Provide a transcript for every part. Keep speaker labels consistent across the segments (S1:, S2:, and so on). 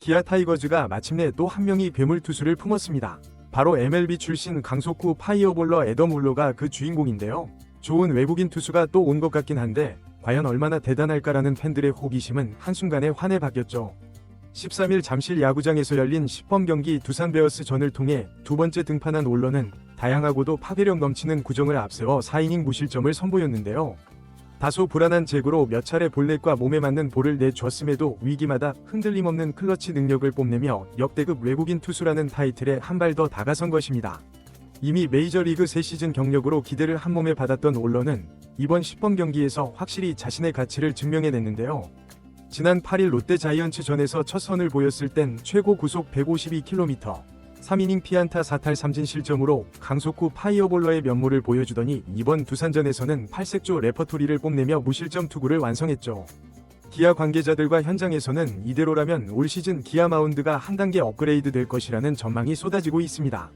S1: 기아 타이거즈가 마침내 또 한 명의 괴물 투수를 품었습니다. 바로 MLB 출신 강속구 파이어볼러 애덤 울러가 그 주인공인데요. 좋은 외국인 투수가 또 온 것 같긴 한데 과연 얼마나 대단할까라는 팬들의 호기심은 한순간에 환에 바뀌었죠. 13일 잠실 야구장에서 열린 10번 경기 두산 베어스전을 통해 두 번째 등판한 울러는 다양하고도 파괴력 넘치는 구정을 앞세워 4이닝 무실점을 선보였는데요. 다소 불안한 제구로 몇 차례 볼넷과 몸에 맞는 볼을 내줬음에도 위기마다 흔들림 없는 클러치 능력을 뽐내며 역대급 외국인 투수라는 타이틀에 한 발 더 다가선 것입니다. 이미 메이저리그 3시즌 경력으로 기대를 한몸에 받았던 울러는 이번 10번 경기에서 확실히 자신의 가치를 증명해냈는데요. 지난 8일 롯데 자이언츠전에서 첫 선을 보였을 땐 최고 구속 152km, 3이닝 피안타 4탈 3진 실점으로 강속구 파이어볼러의 면모를 보여주더니 이번 두산전에서는 8색조 레퍼토리를 뽐내며 무실점 투구를 완성했죠. 기아 관계자들과 현장에서는 이대로라면 올 시즌 기아 마운드가 한 단계 업그레이드 될 것이라는 전망이 쏟아지고 있습니다.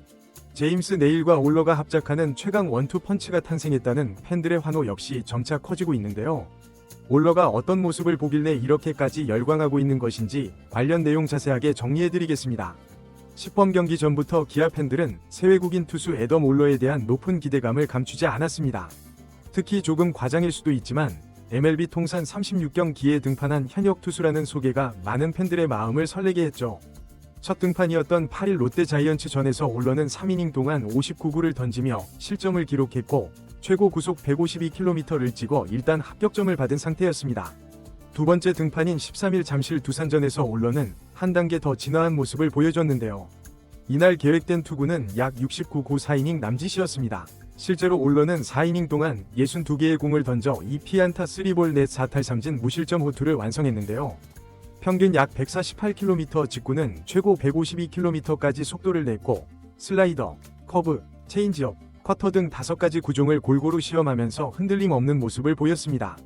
S1: 제임스 네일과 울러가 합작하는 최강 원투 펀치가 탄생했다는 팬들의 환호 역시 점차 커지고 있는데요. 울러가 어떤 모습을 보길래 이렇게까지 열광하고 있는 것인지 관련 내용 자세하게 정리해드리겠습니다. 10번 경기 전부터 기아 팬들은 새 외국인 투수 애덤 울러에 대한 높은 기대감을 감추지 않았습니다. 특히 조금 과장일 수도 있지만 MLB 통산 36경기에 등판한 현역 투수라는 소개가 많은 팬들의 마음을 설레게 했죠. 첫 등판이었던 8일 롯데 자이언츠전에서 울러는 3이닝 동안 59구를 던지며 실점을 기록했고 최고 구속 152km를 찍어 일단 합격점을 받은 상태였습니다. 두 번째 등판인 13일 잠실 두산전에서 울러는 한 단계 더 진화한 모습을 보여줬는데요. 이날 계획된 투구는 약 69구 4이닝 남짓이었습니다. 실제로 울러는 4이닝 동안 62개의 공을 던져 2피안타 3볼 넷 4탈 3진 무실점 호투를 완성했는데요. 평균 약 148km 직구는 최고 152km까지 속도를 냈고 슬라이더, 커브, 체인지업, 커터 등 5가지 구종을 골고루 시험하면서 흔들림 없는 모습을 보였습니다.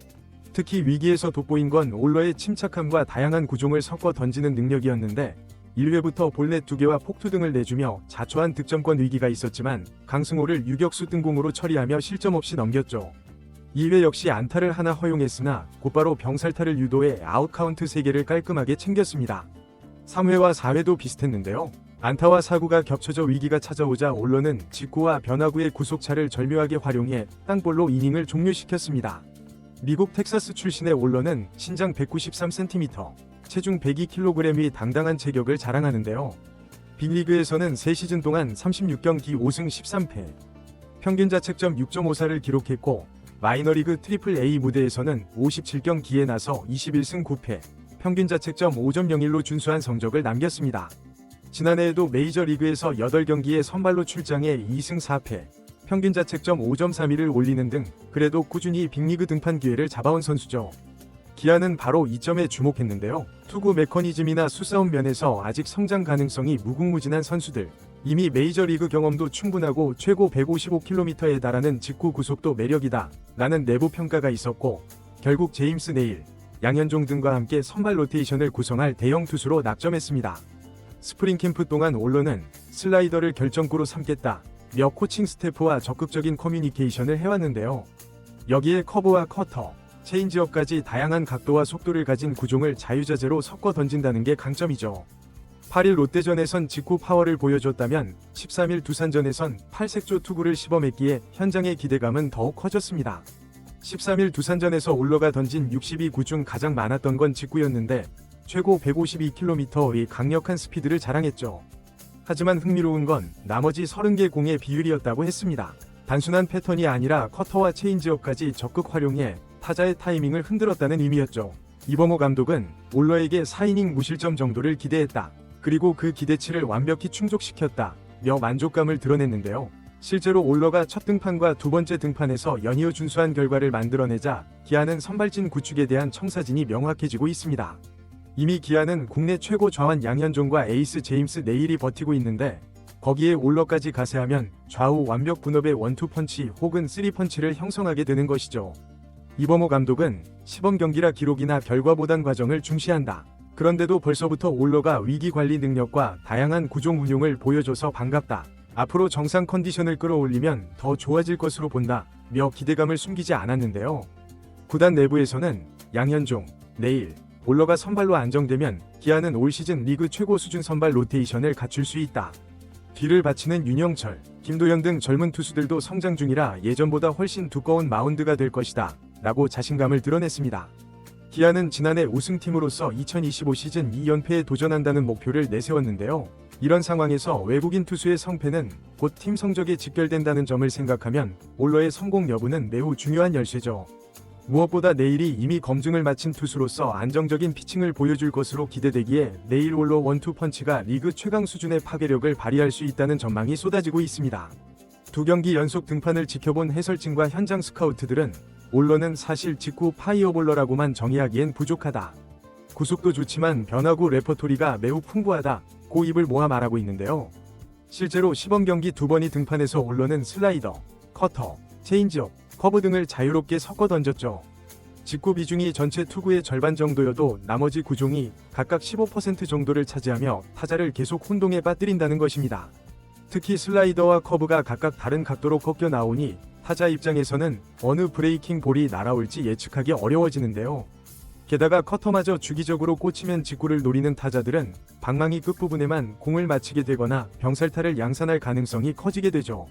S1: 특히 위기에서 돋보인 건 울러의 침착함과 다양한 구종을 섞어 던지는 능력이었는데 1회부터 볼넷 2개와 폭투 등을 내주며 자초한 득점권 위기가 있었지만 강승호를 유격수 등공으로 처리하며 실점 없이 넘겼죠. 2회 역시 안타를 하나 허용했으나 곧바로 병살타를 유도해 아웃카운트 3개를 깔끔하게 챙겼습니다. 3회와 4회도 비슷했는데요. 안타와 사구가 겹쳐져 위기가 찾아오자 울러는 직구와 변화구의 구속차를 절묘하게 활용해 땅볼로 이닝을 종료시켰습니다. 미국 텍사스 출신의 울러는 신장 193cm, 체중 102kg의 당당한 체격을 자랑하는데요. 빅리그에서는 3시즌 동안 36경기 5승 13패, 평균 자책점 6.54를 기록했고 마이너리그 트리플 A 무대에서는 57경기에 나서 21승 9패, 평균 자책점 5.01로 준수한 성적을 남겼습니다. 지난해에도 메이저리그에서 8경기에 선발로 출장해 2승 4패, 평균 자책점 5.31을 올리는 등 그래도 꾸준히 빅리그 등판 기회를 잡아온 선수죠. 기아는 바로 이 점에 주목했는데요. 투구 메커니즘이나 수싸움 면에서 아직 성장 가능성이 무궁무진한 선수들, 이미 메이저리그 경험도 충분하고 최고 155km에 달하는 직구 구속도 매력이다 라는 내부 평가가 있었고 결국 제임스 네일, 양현종 등과 함께 선발 로테이션을 구성할 대형 투수로 낙점했습니다. 스프링 캠프 동안 울러는 슬라이더를 결정구로 삼겠다 며 코칭 스태프와 적극적인 커뮤니케이션을 해왔는데요. 여기에 커브와 커터, 체인지업까지 다양한 각도와 속도를 가진 구종을 자유자재로 섞어 던진다는 게 강점이죠. 8일 롯데전에선 직구 파워를 보여줬다면 13일 두산전에선 8색조 투구를 시범했기에 현장의 기대감은 더욱 커졌습니다. 13일 두산전에서 울러가 던진 62구 중 가장 많았던 건 직구였는데 최고 152km의 강력한 스피드를 자랑했죠. 하지만 흥미로운 건 나머지 30개 공의 비율이었다고 했습니다. 단순한 패턴이 아니라 커터와 체인지업까지 적극 활용해 타자의 타이밍을 흔들었다는 의미였죠. 이범호 감독은 울러에게 4이닝 무실점 정도를 기대했다. 그리고 그 기대치를 완벽히 충족시켰다 며 만족감을 드러냈는데요. 실제로 울러가 첫 등판과 두 번째 등판에서 연이어 준수한 결과를 만들어내자 기아는 선발진 구축에 대한 청사진이 명확해지고 있습니다. 이미 기아는 국내 최고 좌완 양현종과 에이스 제임스 네일이 버티고 있는데 거기에 울러까지 가세하면 좌우 완벽 분업의 원투펀치 혹은 쓰리펀치를 형성하게 되는 것이죠. 이범호 감독은 시범 경기라 기록이나 결과보단 과정을 중시한다. 그런데도 벌써부터 울러가 위기관리 능력과 다양한 구종 운용을 보여줘서 반갑다. 앞으로 정상 컨디션을 끌어올리면 더 좋아질 것으로 본다 며 기대감을 숨기지 않았는데요. 구단 내부에서는 양현종, 네일, 올러가 선발로 안정되면 기아는 올 시즌 리그 최고 수준 선발 로테이션을 갖출 수 있다. 뒤를 바치는 윤영철, 김도현 등 젊은 투수들도 성장 중이라 예전보다 훨씬 두꺼운 마운드가 될 것이다 라고 자신감을 드러냈습니다. 기아는 지난해 우승팀으로서 2025 시즌 2연패에 도전한다는 목표를 내세웠는데요. 이런 상황에서 외국인 투수의 성패는 곧 팀 성적에 직결된다는 점을 생각하면 올러의 성공 여부는 매우 중요한 열쇠죠. 무엇보다 내일이 이미 검증을 마친 투수로서 안정적인 피칭을 보여줄 것으로 기대되기에 내일 올러 원투펀치가 리그 최강 수준의 파괴력을 발휘할 수 있다는 전망이 쏟아지고 있습니다. 2경기 연속 등판을 지켜본 해설진과 현장 스카우트들은 올러는 사실 직구 파이어볼러라고만 정의하기엔 부족하다. 구속도 좋지만 변화구 레퍼토리가 매우 풍부하다 고 입을 모아 말하고 있는데요. 실제로 시범 경기 2번이 등판해서 올러는 슬라이더, 커터, 체인지업, 커브 등을 자유롭게 섞어 던졌죠. 직구 비중이 전체 투구의 절반 정도여도 나머지 구종이 각각 15% 정도를 차지하며 타자를 계속 혼동에 빠뜨린다는 것입니다. 특히 슬라이더와 커브가 각각 다른 각도로 꺾여 나오니 타자 입장에서는 어느 브레이킹 볼이 날아올지 예측하기 어려워지는데요. 게다가 커터마저 주기적으로 꽂히면 직구를 노리는 타자들은 방망이 끝부분에만 공을 맞히게 되거나 병살타를 양산할 가능성이 커지게 되죠.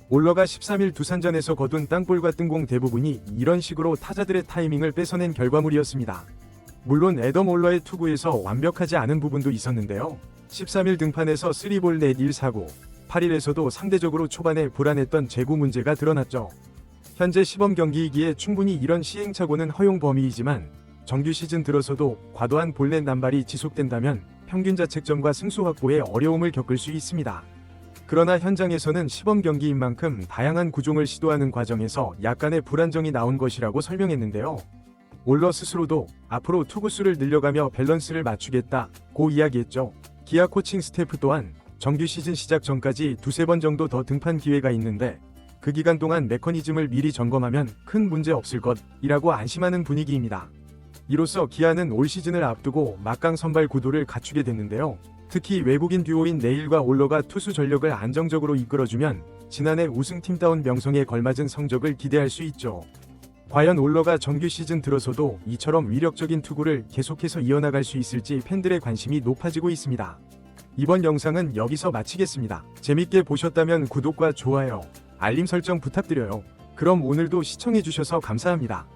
S1: 올러가 13일 두산전에서 거둔 땅볼과 뜬공 대부분이 이런 식으로 타자들의 타이밍을 뺏어낸 결과물이었습니다. 물론 애덤 올러의 투구에서 완벽하지 않은 부분도 있었는데요. 13일 등판에서 3볼 넷 1사구, 8일에서도 상대적으로 초반에 불안했던 제구 문제가 드러났죠. 현재 시범 경기이기에 충분히 이런 시행착오는 허용 범위이지만 정규 시즌 들어서도 과도한 볼넷 남발이 지속된다면 평균 자책점과 승수 확보에 어려움을 겪을 수 있습니다. 그러나 현장에서는 시범 경기인 만큼 다양한 구종을 시도하는 과정에서 약간의 불안정이 나온 것이라고 설명했는데요. 올러 스스로도 앞으로 투구수를 늘려가며 밸런스를 맞추겠다고 이야기했죠. 기아 코칭 스태프 또한 정규 시즌 시작 전까지 2-3번 정도 더 등판 기회가 있는데 그 기간 동안 메커니즘을 미리 점검하면 큰 문제 없을 것이라고 안심하는 분위기입니다. 이로써 기아는 올 시즌을 앞두고 막강 선발 구도를 갖추게 됐는데요. 특히 외국인 듀오인 네일과 올러가 투수 전력을 안정적으로 이끌어주면 지난해 우승팀다운 명성에 걸맞은 성적을 기대할 수 있죠. 과연 올러가 정규 시즌 들어서도 이처럼 위력적인 투구를 계속해서 이어나갈 수 있을지 팬들의 관심이 높아지고 있습니다. 이번 영상은 여기서 마치겠습니다. 재밌게 보셨다면 구독과 좋아요, 알림 설정 부탁드려요. 그럼 오늘도 시청해주셔서 감사합니다.